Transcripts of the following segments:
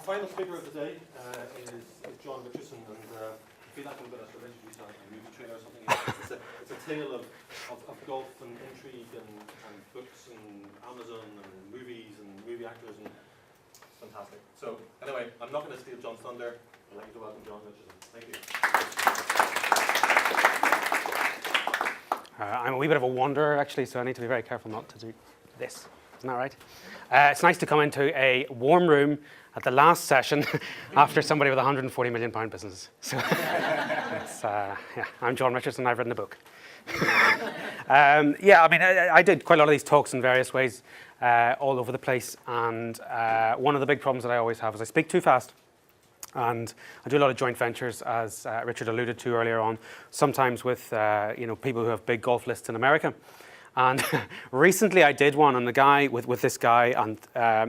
final speaker of the day is John Richardson, and I feel like I'm going to sort of introduce a movie trailer or something. It's a tale of golf and intrigue and books and Amazon and movies and movie actors, and it's fantastic. So anyway, I'm not going to steal John's thunder. I'd like to welcome John Richardson. Thank you. I'm a wee bit of a wanderer, actually, so I need to be very careful not to do this. Isn't that right? It's nice to come into a warm room at the last session after somebody with a £140 million business. So, I'm John Richardson. I've written a book. I did quite a lot of these talks in various ways all over the place. And one of the big problems that I always have is I speak too fast. And I do a lot of joint ventures, as Richard alluded to earlier on, sometimes with people who have big golf lists in America. And recently I did one on the guy with this guy, and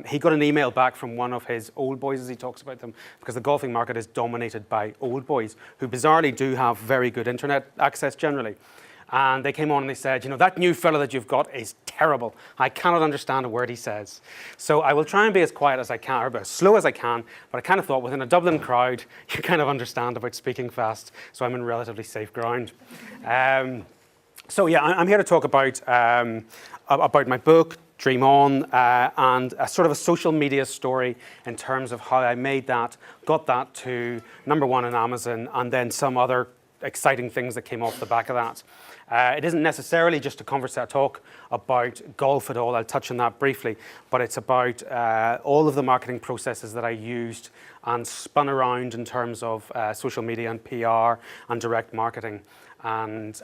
he got an email back from one of his old boys, as he talks about them, because the golfing market is dominated by old boys who bizarrely do have very good internet access generally. And they came on and they said, that new fella that you've got is terrible. I cannot understand a word he says. So I will try and be as quiet as I can, or as slow as I can, but I kind of thought within a Dublin crowd, you kind of understand about speaking fast, so I'm in relatively safe ground. I'm here to talk about my book, Dream On, and a sort of a social media story in terms of how I made that, got that to #1 on Amazon, and then some other exciting things that came off the back of that. It isn't necessarily just a talk about golf at all. I'll touch on that briefly, but it's about all of the marketing processes that I used and spun around in terms of social media and PR and direct marketing. And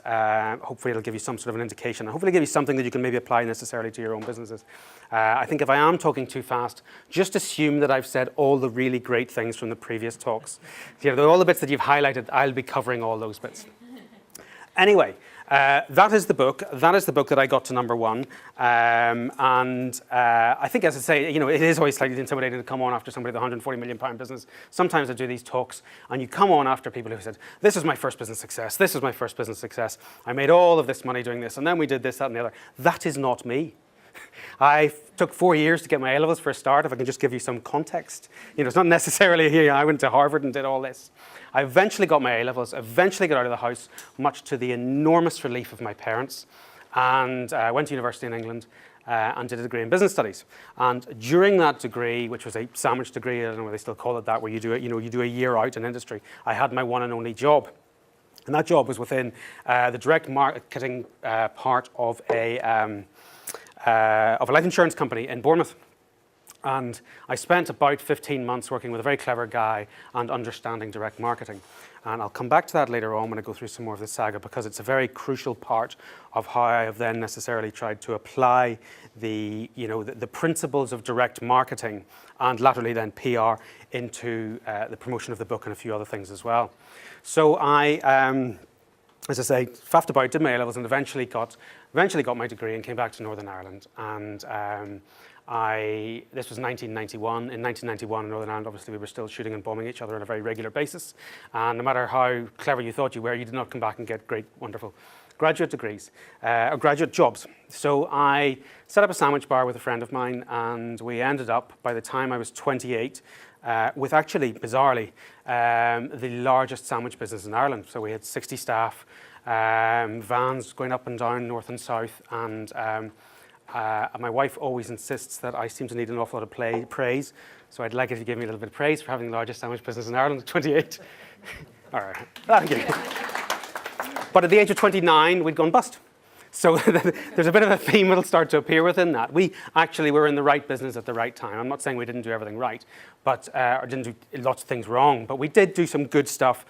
hopefully it'll give you some sort of an indication, and hopefully give you something that you can maybe apply necessarily to your own businesses. I think if I am talking too fast, just assume that I've said all the really great things from the previous talks. All the bits that you've highlighted, I'll be covering all those bits. Anyway, that is the book. That is the book that I got to #1. I think, as I say, it is always slightly intimidating to come on after somebody with a £140 million business. Sometimes I do these talks, and you come on after people who said, this is my first business success. This is my first business success. I made all of this money doing this, and then we did this, that, and the other. That is not me. I took 4 years to get my A-levels for a start, if I can just give you some context. It's not necessarily I went to Harvard and did all this. I eventually got my A-levels, eventually got out of the house, much to the enormous relief of my parents, and I went to university in England and did a degree in business studies. And during that degree, which was a sandwich degree, I don't know whether they still call it that, where you do you do a year out in industry, I had my one and only job. And that job was within the direct marketing part of a life insurance company in Bournemouth. And I spent about 15 months working with a very clever guy and understanding direct marketing. And I'll come back to that later on when I go through some more of the saga, because it's a very crucial part of how I have then necessarily tried to apply the principles of direct marketing and laterally then PR into the promotion of the book and a few other things as well. So I, as I say, faffed about, did my A-levels, and eventually got my degree and came back to Northern Ireland. And this was 1991. In 1991 in Northern Ireland, obviously, we were still shooting and bombing each other on a very regular basis. And no matter how clever you thought you were, you did not come back and get great, wonderful graduate degrees or graduate jobs. So I set up a sandwich bar with a friend of mine, and we ended up, by the time I was 28, with actually, bizarrely, the largest sandwich business in Ireland. So we had 60 staff, vans going up and down, north and south, and my wife always insists that I seem to need an awful lot of praise, so I'd like her to give me a little bit of praise for having the largest sandwich business in Ireland at 28. All right, thank you. But at the age of 29, we'd gone bust. So there's a bit of a theme that'll start to appear within that. We actually were in the right business at the right time. I'm not saying we didn't do everything right, but or didn't do lots of things wrong, but we did do some good stuff.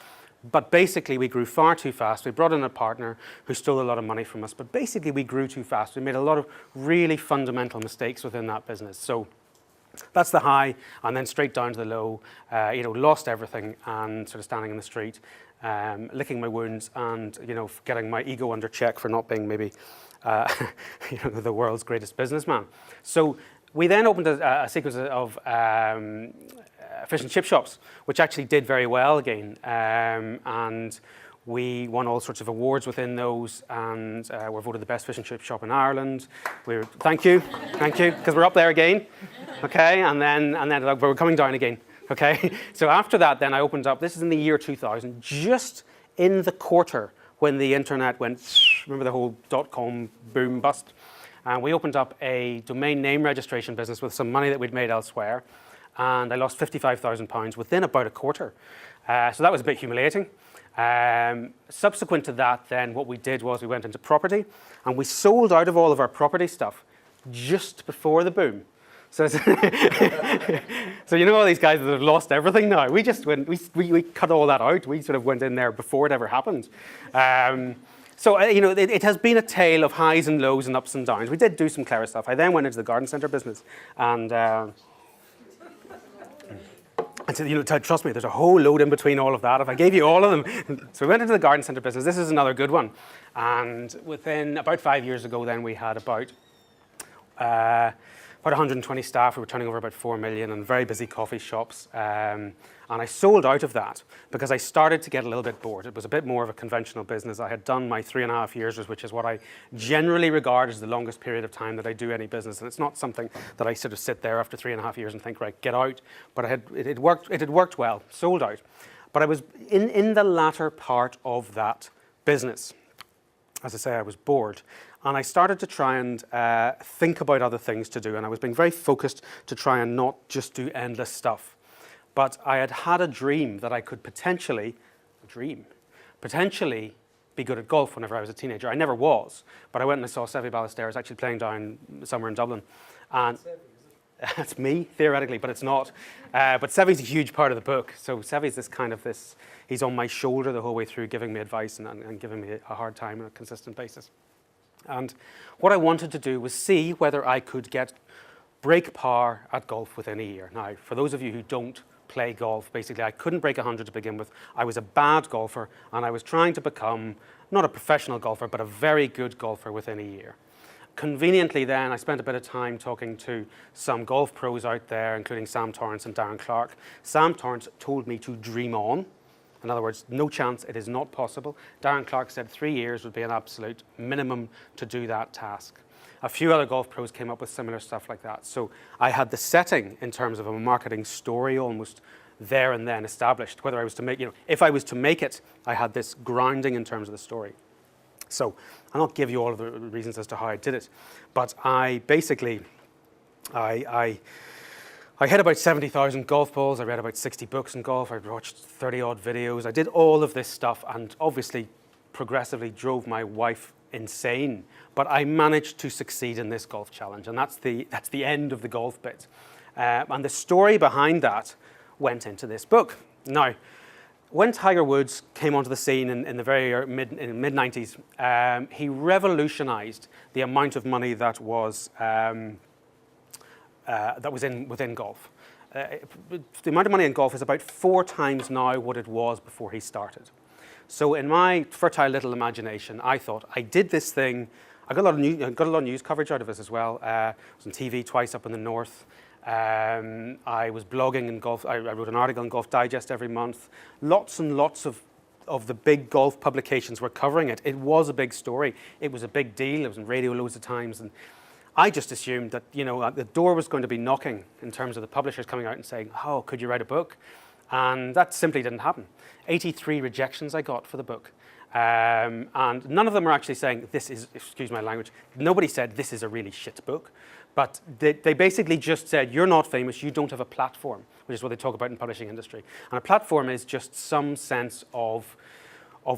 But basically, we grew far too fast. We brought in a partner who stole a lot of money from us. But basically, we grew too fast. We made a lot of really fundamental mistakes within that business. So that's the high, and then straight down to the low. Lost everything and sort of standing in the street, licking my wounds, and getting my ego under check for not being maybe the world's greatest businessman. So we then opened a sequence of fish and chip shops, which actually did very well again, and we won all sorts of awards within those, and were voted the best fish and chip shop in Ireland. Thank you, because we're up there again. Okay, and then we're coming down again. Okay, so after that, then I opened up. This is in the year 2000, just in the quarter when the internet went. Remember the whole .com boom bust? And we opened up a domain name registration business with some money that we'd made elsewhere, and I lost £55,000 within about a quarter. So that was a bit humiliating. Subsequent to that, then what we did was we went into property, and we sold out of all of our property stuff just before the boom. So, so you know all these guys that have lost everything now? We just went, we cut all that out. We sort of went in there before it ever happened. So, you know, it has been a tale of highs and lows and ups and downs. We did do some clever stuff. I then went into the garden centre business. And so, you know, trust me, there's a whole load in between all of that. If I gave you all of them. So we went into the garden centre business. This is another good one. And within about 5 years ago, then we had about 120 staff. We were turning over about 4 million and very busy coffee shops. And I sold out of that because I started to get a little bit bored. It was a bit more of a conventional business. I had done my 3.5 years, which is what I generally regard as the longest period of time that I do any business. And it's not something that I sort of sit there after 3.5 years and think, right, get out. But it had worked well, sold out. But I was in the latter part of that business. As I say, I was bored. And I started to try and think about other things to do. And I was being very focused to try and not just do endless stuff. But I had had a dream that I could potentially be good at golf whenever I was a teenager. I never was, but I went and I saw Seve Ballesteros actually playing down somewhere in Dublin. And that's me, theoretically, but it's not. But Seve's a huge part of the book. So Seve's he's on my shoulder the whole way through, giving me advice and giving me a hard time on a consistent basis. And what I wanted to do was see whether I could break par at golf within a year. Now, for those of you who don't play golf, basically I couldn't break 100 to begin with. I was a bad golfer, and I was trying to become not a professional golfer, but a very good golfer within a year. Conveniently then, I spent a bit of time talking to some golf pros out there, including Sam Torrance and Darren Clark. Sam Torrance told me to dream on. In other words, no chance, it is not possible. Darren Clark said 3 years would be an absolute minimum to do that task. A few other golf pros came up with similar stuff like that. So I had the setting in terms of a marketing story almost there and then established. Whether I was to make, if I was to make it, I had this grounding in terms of the story. So I'll not give you all of the reasons as to how I did it, but I basically, I hit about 70,000 golf balls. I read about 60 books in golf. I watched 30 odd videos. I did all of this stuff and obviously progressively drove my wife insane. But I managed to succeed in this golf challenge, and that's the end of the golf bit. And the story behind that went into this book. Now, when Tiger Woods came onto the scene in the very mid-90s, he revolutionized the amount of money that was within golf. The amount of money in golf is about 4 times now what it was before he started. So in my fertile little imagination, I thought, I did this thing. I got a lot of news coverage out of this as well. I was on TV twice up in the north. I was blogging in golf. I wrote an article in Golf Digest every month. Lots and lots of the big golf publications were covering it. It was a big story. It was a big deal. It was on radio loads of times. And I just assumed that, the door was going to be knocking in terms of the publishers coming out and saying, oh, could you write a book? And that simply didn't happen. 83 rejections I got for the book. And none of them are actually saying, this is, excuse my language, nobody said this is a really shit book. But they basically just said, you're not famous, you don't have a platform, which is what they talk about in the publishing industry. And a platform is just some sense of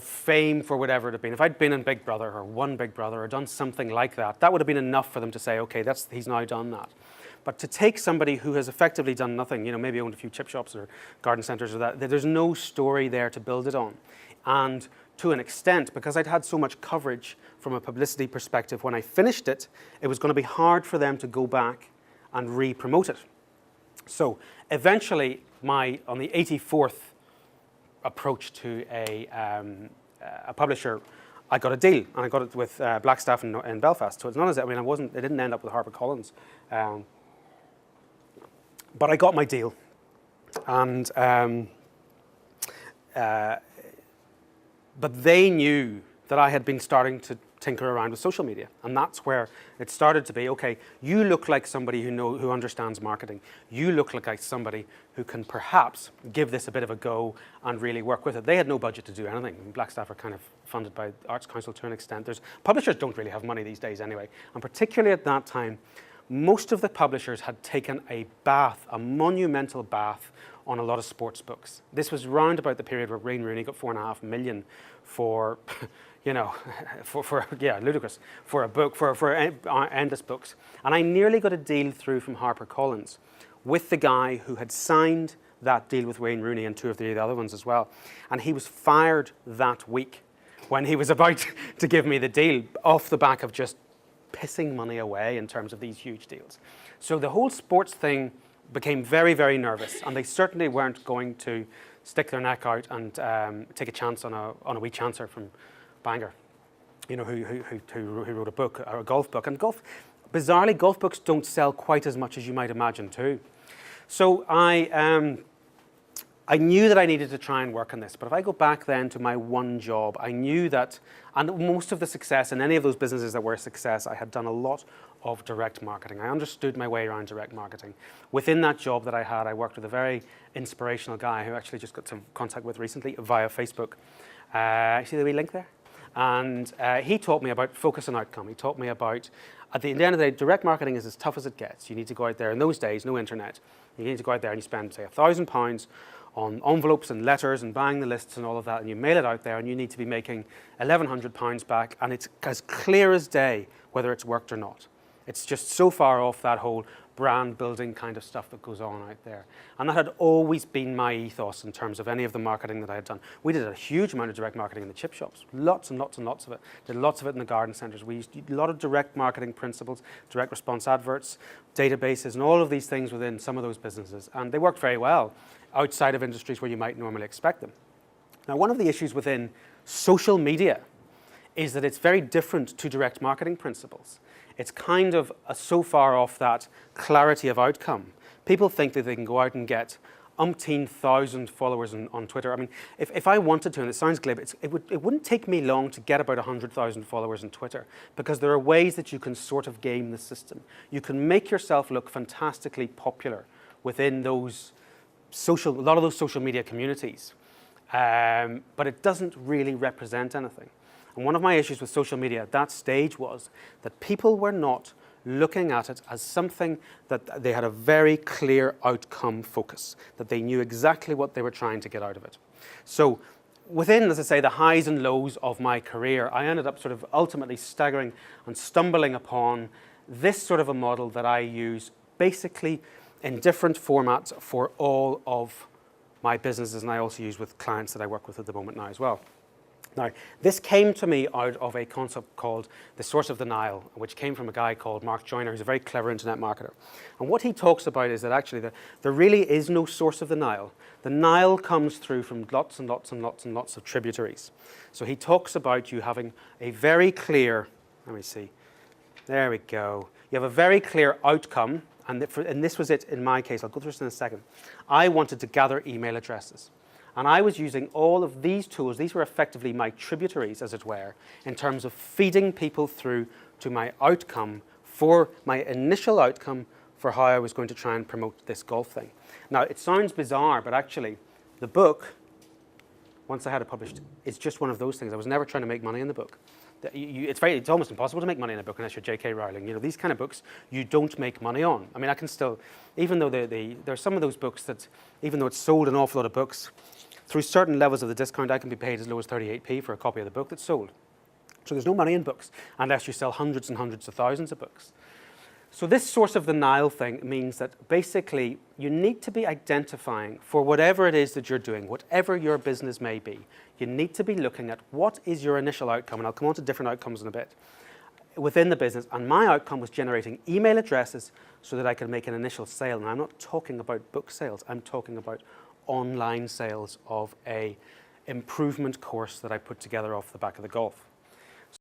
fame for whatever it had been. If I'd been in Big Brother or won Big Brother or done something like that, that would have been enough for them to say, okay, he's now done that. But to take somebody who has effectively done nothing, maybe owned a few chip shops or garden centres or that, there's no story there to build it on. And to an extent, because I'd had so much coverage from a publicity perspective when I finished it, it was going to be hard for them to go back and re-promote it. So eventually, on the 84th approach to a publisher, I got a deal, and I got it with Blackstaff in Belfast. So it's not as it didn't end up with HarperCollins. But I got my deal, and but they knew that I had been starting to tinker around with social media. And that's where it started to be, okay, you look like somebody who understands marketing. You look like somebody who can perhaps give this a bit of a go and really work with it. They had no budget to do anything. Blackstaff are kind of funded by the Arts Council to an extent. Publishers don't really have money these days anyway. And particularly at that time, most of the publishers had taken a monumental bath on a lot of sports books. This was round about the period where Wayne Rooney got $4.5 million for, ludicrous, for a book, for endless books. And I nearly got a deal through from HarperCollins with the guy who had signed that deal with Wayne Rooney and two of the other ones as well. And he was fired that week when he was about to give me the deal off the back of just pissing money away in terms of these huge deals. So the whole sports thing became very, very nervous, and they certainly weren't going to stick their neck out and take a chance on a wee chancer from Bangor, who wrote a book, or a golf book. And bizarrely, golf books don't sell quite as much as you might imagine too. So I knew that I needed to try and work on this, but if I go back then to my one job, I knew that, and most of the success in any of those businesses that were a success, I had done a lot of direct marketing. I understood my way around direct marketing. Within that job that I had, I worked with a very inspirational guy who actually just got some contact with recently via Facebook. See the wee link there? And he taught me about focus and outcome. He taught me about, at the end of the day, direct marketing is as tough as it gets. You need to go out there. In those days, no internet. You need to go out there and you spend, say, £1,000 on envelopes and letters and buying the lists and all of that, and you mail it out there, and you need to be making £1,100 back, and it's as clear as day whether it's worked or not. It's just so far off that whole brand building kind of stuff that goes on out there. And that had always been my ethos in terms of any of the marketing that I had done. We did a huge amount of direct marketing in the chip shops, lots and lots and lots of it. Did lots of it in the garden centres. We used a lot of direct marketing principles, direct response adverts, databases, and all of these things within some of those businesses. And they worked very well outside of industries where you might normally expect them. Now, one of the issues within social media is that it's very different to direct marketing principles. It's kind of so far off that clarity of outcome. People think that they can go out and get umpteen thousand followers on Twitter. I mean, if I wanted to, and it sounds glib, it wouldn't take me long to get about 100,000 followers on Twitter, because there are ways that you can sort of game the system. You can make yourself look fantastically popular within those a lot of those social media communities, but it doesn't really represent anything. And one of my issues with social media at that stage was that people were not looking at it as something that they had a very clear outcome focus, that they knew exactly what they were trying to get out of it. So within, as I say, the highs and lows of my career, I ended up sort of ultimately staggering and stumbling upon this sort of a model that I use basically in different formats for all of my businesses, and I also use with clients that I work with at the moment now as well. Now, this came to me out of a concept called the source of the Nile, which came from a guy called Mark Joyner, who's a very clever internet marketer. And what he talks about is that actually there really is no source of the Nile. The Nile comes through from lots and lots and lots and lots of tributaries. So he talks about you having a very clear, let me see, there we go. You have a very clear outcome, and this was it in my case. I'll go through this in a second. I wanted to gather email addresses. And I was using all of these tools. These were effectively my tributaries, as it were, in terms of feeding people through to my outcome, for my initial outcome for how I was going to try and promote this golf thing. Now, it sounds bizarre, but actually, the book, once I had it published, is just one of those things. I was never trying to make money in the book. It's almost impossible to make money in a book unless you're J.K. Rowling. You know, these kind of books you don't make money on. I mean, I can still, even though there's some of those books that, even though it's sold an awful lot of books, through certain levels of the discount, I can be paid as low as 38p for a copy of the book that's sold. So there's no money in books unless you sell hundreds and hundreds of thousands of books. So this source of the Nile thing means that basically you need to be identifying, for whatever it is that you're doing, whatever your business may be, you need to be looking at what is your initial outcome, and I'll come on to different outcomes in a bit, within the business. And my outcome was generating email addresses so that I could make an initial sale. And I'm not talking about book sales, I'm talking about online sales of a improvement course that I put together off the back of the golf.